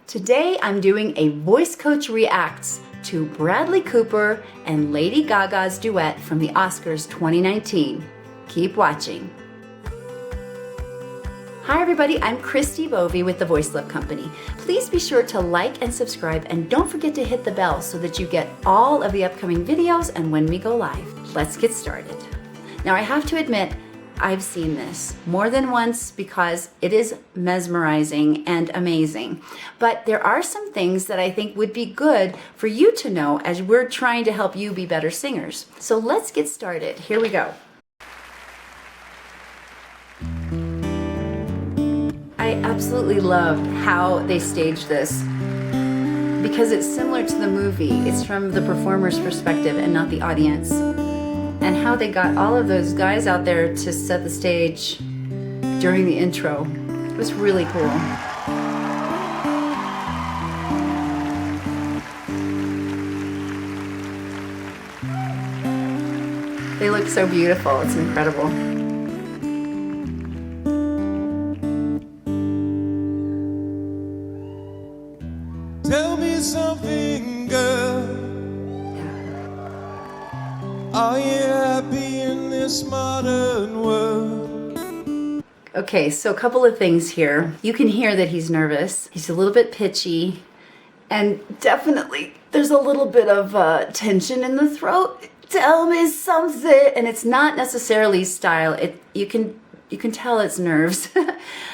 Today I'm doing a voice coach reacts to Bradley Cooper and Lady Gaga's duet from the Oscars 2019. Keep watching. Hi everybody, I'm Christi Bovee with the Voice Love Company. Please be sure to like and subscribe, and don't forget to hit the bell so that you get all of the upcoming videos and when we go live. Let's get started. Now I have to admit, I've seen this more than once because it is mesmerizing and amazing. But there are some things that I think would be good for you to know as we're trying to help you be better singers. So let's get started. Here we go. I absolutely love how they staged this because it's similar to the movie. It's from the performer's perspective and not the audience. And how they got all of those guys out there to set the stage during the intro. It was really cool. They look so beautiful. It's incredible. Tell me something, girl. Are you happy in this modern world? Okay, so a couple of things here. You can hear that he's nervous. He's a little bit pitchy, and definitely there's a little bit of tension in the throat. Tell me something, and it's not necessarily style. You can tell it's nerves.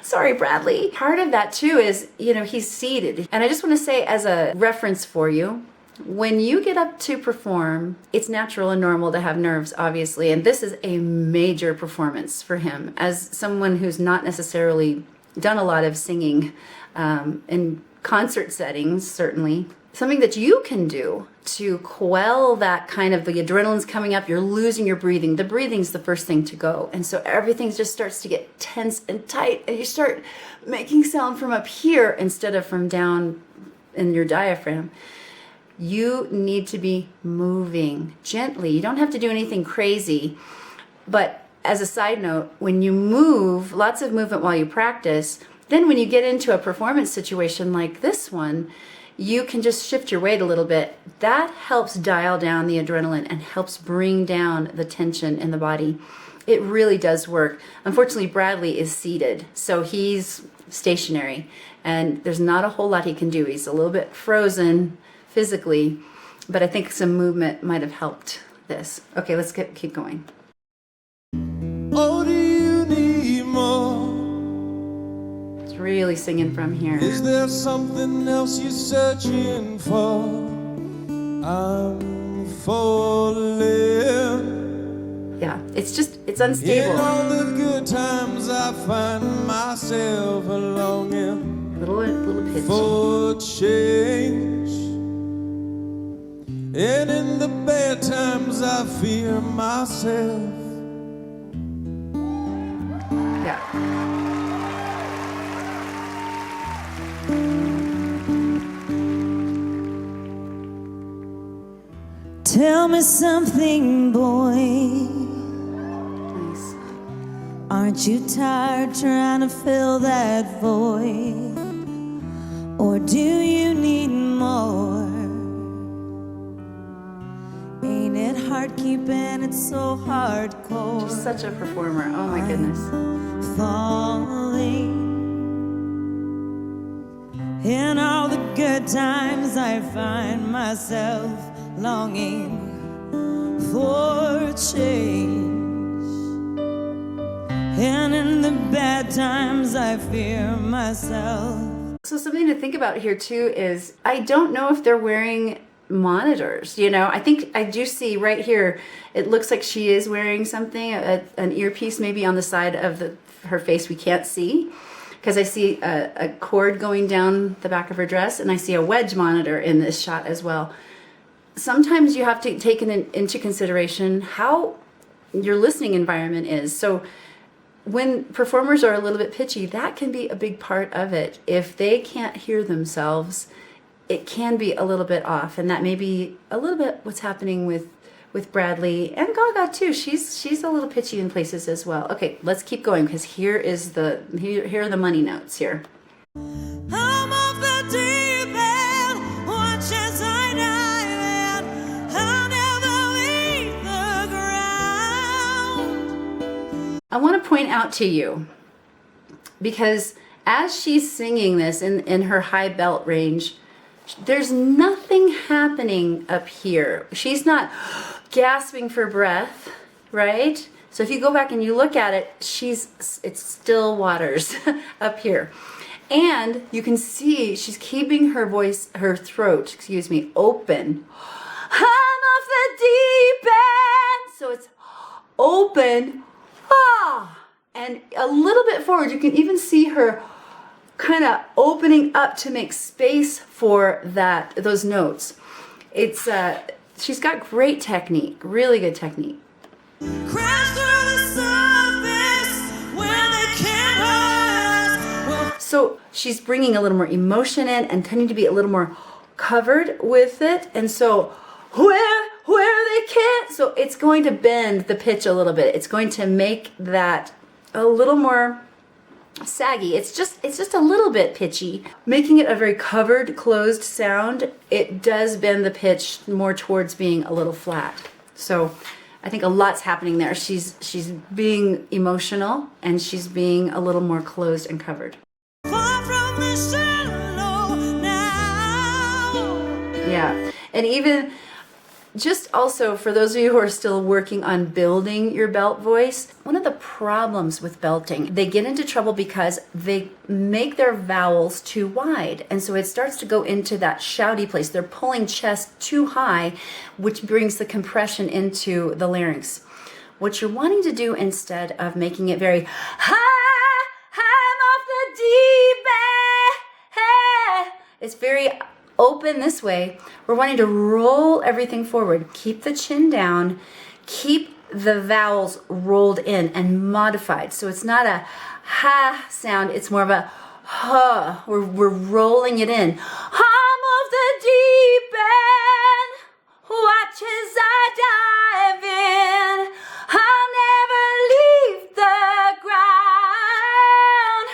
Sorry, Bradley. Part of that too is, he's seated. And I just want to say as a reference for you, when you get up to perform, it's natural and normal to have nerves, obviously, and this is a major performance for him. As someone who's not necessarily done a lot of singing in concert settings, certainly, something that you can do to quell that kind of, the adrenaline's coming up, you're losing your breathing. The breathing's the first thing to go, and so everything just starts to get tense and tight, and you start making sound from up here instead of from down in your diaphragm. You need to be moving gently. You don't have to do anything crazy. But as a side note, when you move, lots of movement while you practice, then when you get into a performance situation like this one, you can just shift your weight a little bit. That helps dial down the adrenaline and helps bring down the tension in the body. It really does work. Unfortunately, Bradley is seated, so he's stationary, and there's not a whole lot he can do. He's a little bit frozen physically, but I think some movement might have helped this. Okay, let's keep going. Oh, do you need more? It's really singing from here. Is there something else you're searching for? I'm falling. Yeah, it's unstable. In all the good times I find myself longing Little pitch. for change. And in the bad times I fear myself. Yeah. Tell me something, boy. Nice. Aren't you tired trying to fill that void? Or do you need more? Ain't it hard keeping it so hardcore? Just such a performer. Oh my goodness. Falling. In all the good times I find myself longing for change. And in the bad times I fear myself. So something to think about here too is, I don't know if they're wearing monitors. I think I do see right here, it looks like she is wearing something, an earpiece maybe on the side of her face we can't see, because I see a cord going down the back of her dress, and I see a wedge monitor in this shot as well. Sometimes you have to take into consideration how your listening environment is. So when performers are a little bit pitchy, that can be a big part of it. If they can't hear themselves, it can be a little bit off, and that may be a little bit what's happening with Bradley and Gaga too. She's a little pitchy in places as well. Okay, let's keep going because here are the money notes here. I'm off the point out to you, because as she's singing this in her high belt range, there's nothing happening up here. She's not gasping for breath, right? So if you go back and you look at it, it's still waters up here. And you can see she's keeping her throat, open. I'm off the deep end. So it's open, and a little bit forward. You can even see her kind of opening up to make space for those notes. It's she's got great technique, really good technique. Crash through the surface when they can't hurt. So she's bringing a little more emotion in and tending to be a little more covered with it. And so where they can't, so it's going to bend the pitch a little bit. It's going to make that a little more saggy. It's just a little bit pitchy. Making it a very covered, closed sound, it does bend the pitch more towards being a little flat. So I think a lot's happening there. She's being emotional and she's being a little more closed and covered. Far from the shallow now. Yeah, and even just also for those of you who are still working on building your belt voice, one of the problems with belting, they get into trouble because they make their vowels too wide. And so it starts to go into that shouty place. They're pulling chest too high, which brings the compression into the larynx. What you're wanting to do instead of making it very high, I'm off the deep end, it's very open this way. We're wanting to roll everything forward. Keep the chin down. Keep the vowels rolled in and modified. So it's not a ha sound. It's more of a ha. We're rolling it in. I'm of the deep end. Watch as I dive in. I'll never leave the ground.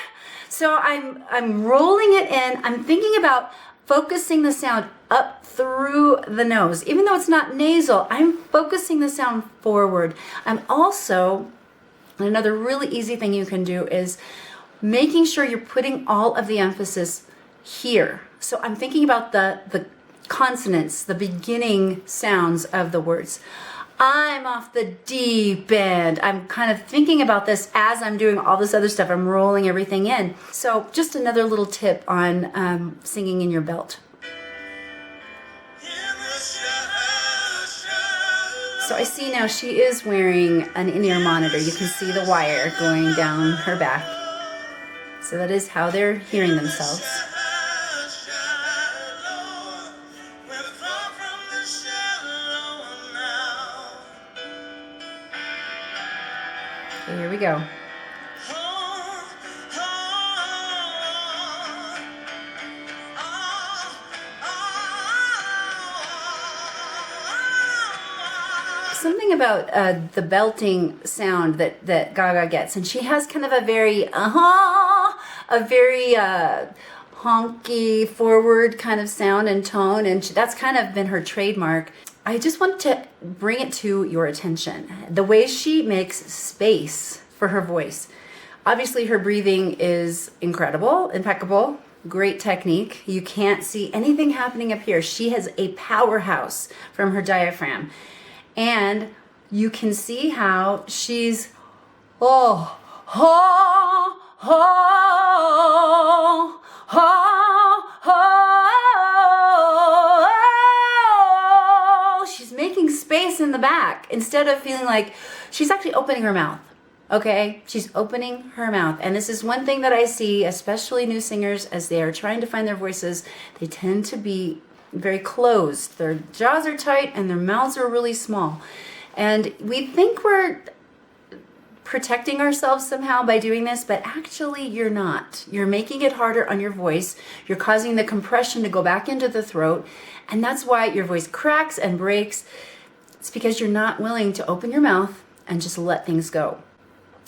So I'm rolling it in. I'm thinking about focusing the sound up through the nose. Even though it's not nasal, I'm focusing the sound forward. I'm also, another really easy thing you can do is making sure you're putting all of the emphasis here. So I'm thinking about the consonants, the beginning sounds of the words. I'm off the deep end. I'm kind of thinking about this as I'm doing all this other stuff. I'm rolling everything in. So just another little tip on singing in your belt. So I see now she is wearing an in-ear monitor. You can see the wire going down her back. So that is how they're hearing themselves. So here we go. Something about the belting sound that Gaga gets, and she has kind of a very honky forward kind of sound and tone, and that's kind of been her trademark. I just wanted to bring it to your attention. The way she makes space for her voice. Obviously her breathing is incredible, impeccable, great technique. You can't see anything happening up here. She has a powerhouse from her diaphragm. And you can see how she's, she's making space in the back instead of feeling like she's actually opening her mouth. Okay, she's opening her mouth. And this is one thing that I see, especially new singers, as they are trying to find their voices, they tend to be very closed. Their jaws are tight and their mouths are really small. And we think we're protecting ourselves somehow by doing this, but actually you're not. You're making it harder on your voice. You're causing the compression to go back into the throat. And that's why your voice cracks and breaks. It's because you're not willing to open your mouth and just let things go.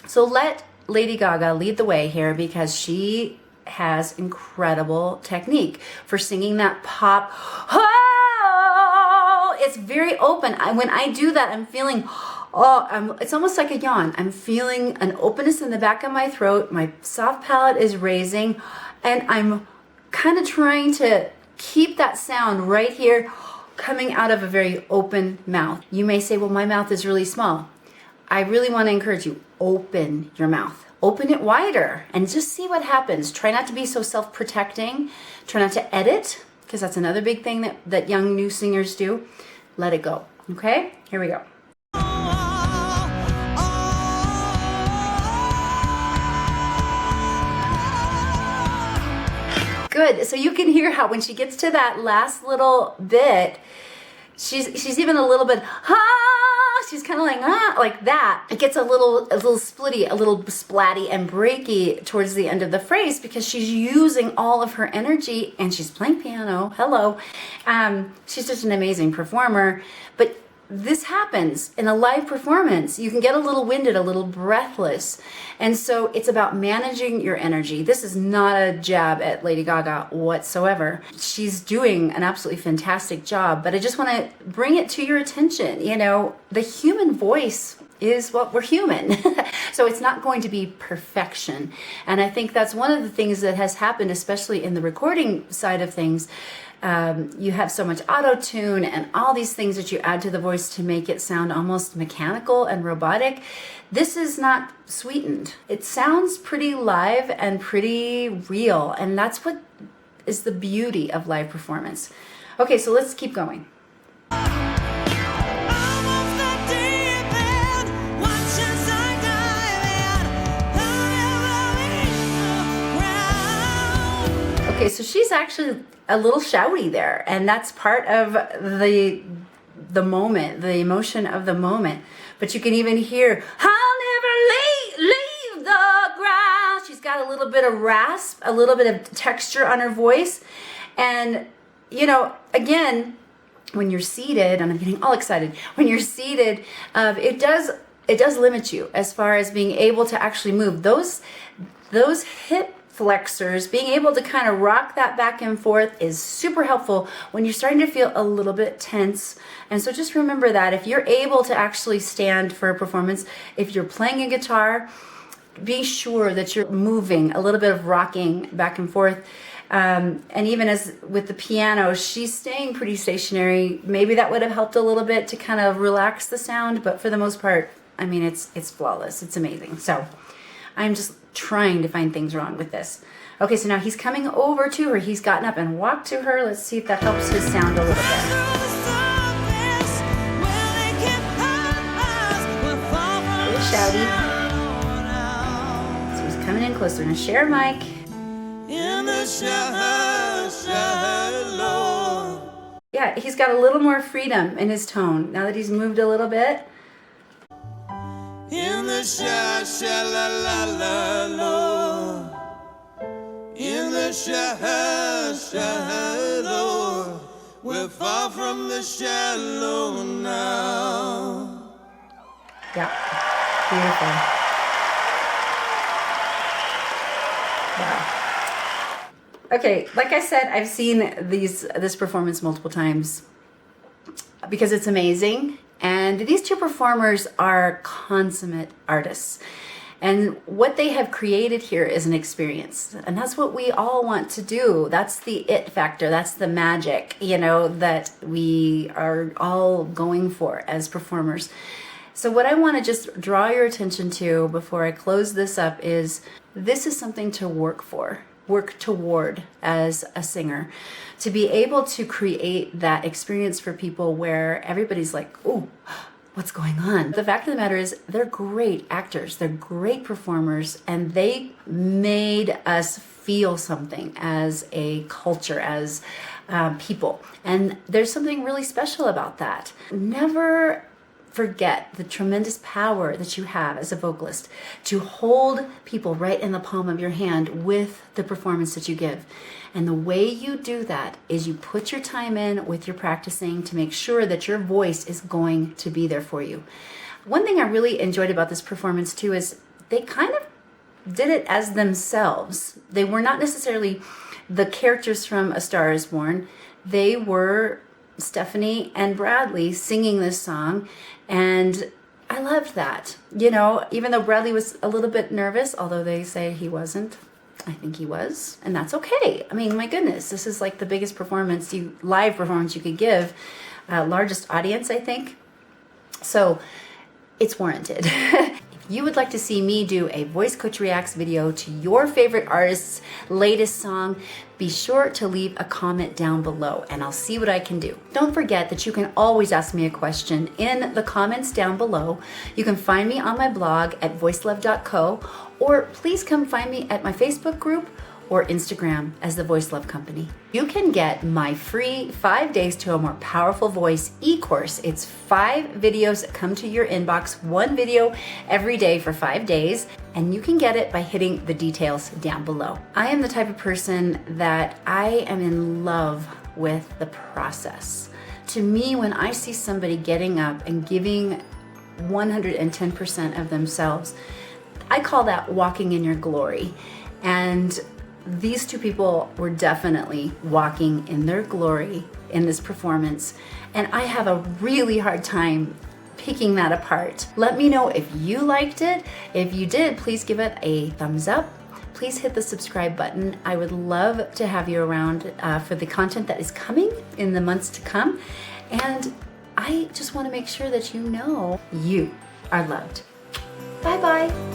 So let Lady Gaga lead the way here, because she has incredible technique for singing that pop. Oh, it's very open. When I do that, I'm feeling it's almost like a yawn. I'm feeling an openness in the back of my throat. My soft palate is raising, and I'm kind of trying to keep that sound right here coming out of a very open mouth. You may say, well, my mouth is really small. I really want to encourage you, open your mouth. Open it wider and just see what happens. Try not to be so self-protecting. Try not to edit, because that's another big thing that young new singers do. Let it go. Okay? Here we go. Good. So you can hear how when she gets to that last little bit, she's even a little bit, she's kind of like that. It gets a little splitty, a little splatty and breaky towards the end of the phrase because she's using all of her energy and she's playing piano. Hello. She's just an amazing performer. But this happens in a live performance. You can get a little winded, a little breathless. And so it's about managing your energy. This is not a jab at Lady Gaga whatsoever. She's doing an absolutely fantastic job, but I just want to bring it to your attention. You know, the human voice is what we're human. So it's not going to be perfection. And I think that's one of the things that has happened, especially in the recording side of things. You have so much auto-tune and all these things that you add to the voice to make it sound almost mechanical and robotic. This is not sweetened. It sounds pretty live and pretty real, and that's what is the beauty of live performance. Okay, so let's keep going. Okay, so she's actually a little shouty there, and that's part of the moment, the emotion of the moment. But you can even hear, I'll never leave the ground. She's got a little bit of rasp, a little bit of texture on her voice. And, you know, again, when you're seated, and I'm getting all excited, when you're seated, it does limit you as far as being able to actually move. Those hip flexors, being able to kind of rock that back and forth is super helpful when you're starting to feel a little bit tense. And so just remember that if you're able to actually stand for a performance, if you're playing a guitar, be sure that you're moving, a little bit of rocking back and forth. And even as with the piano, she's staying pretty stationary. Maybe that would have helped a little bit to kind of relax the sound, but for the most part, I mean, it's flawless. It's amazing. So I'm just trying to find things wrong with this. Okay, so now he's coming over to her. He's gotten up and walked to her. Let's see if that helps his sound a little bit. A little shouty. So he's coming in closer. Now share mic. Yeah, he's got a little more freedom in his tone now that he's moved a little bit. In the shallow, in the shallow, we're far from the shallow now. Yeah, beautiful. Wow. Okay, like I said, I've seen this performance multiple times because it's amazing. And these two performers are consummate artists. And what they have created here is an experience. And that's what we all want to do. That's the it factor. That's the magic, you know, that we are all going for as performers. So what I want to just draw your attention to before I close this up is this is something to work toward as a singer, to be able to create that experience for people where everybody's like, oh, what's going on? The fact of the matter is they're great actors, they're great performers, and they made us feel something as a culture, as people. And there's something really special about that. Never forget the tremendous power that you have as a vocalist to hold people right in the palm of your hand with the performance that you give. And the way you do that is you put your time in with your practicing to make sure that your voice is going to be there for you. One thing I really enjoyed about this performance too is they kind of did it as themselves. They were not necessarily the characters from A Star Is Born. They were Stephanie and Bradley singing this song, and I loved that. You know, even though Bradley was a little bit nervous, although they say he wasn't, I think he was, and that's okay. I mean, my goodness, this is like the biggest live performance you could give, largest audience, I think. So it's warranted. If you would like to see me do a Voice Coach Reacts video to your favorite artist's latest song, be sure to leave a comment down below and I'll see what I can do. Don't forget that you can always ask me a question in the comments down below. You can find me on my blog at voicelove.co, or please come find me at my Facebook group or Instagram as the Voice Love Company. You can get my free 5 Days to a More Powerful Voice e-course. It's 5 videos that come to your inbox, 1 video every day for 5 days, and you can get it by hitting the details down below. I am the type of person that I am in love with the process. To me, when I see somebody getting up and giving 110% of themselves, I call that walking in your glory. And these two people were definitely walking in their glory in this performance, and I have a really hard time picking that apart. Let me know if you liked it. If you did, please give it a thumbs up. Please hit the subscribe button. I would love to have you around for the content that is coming in the months to come, and I just want to make sure that you know you are loved. Bye bye.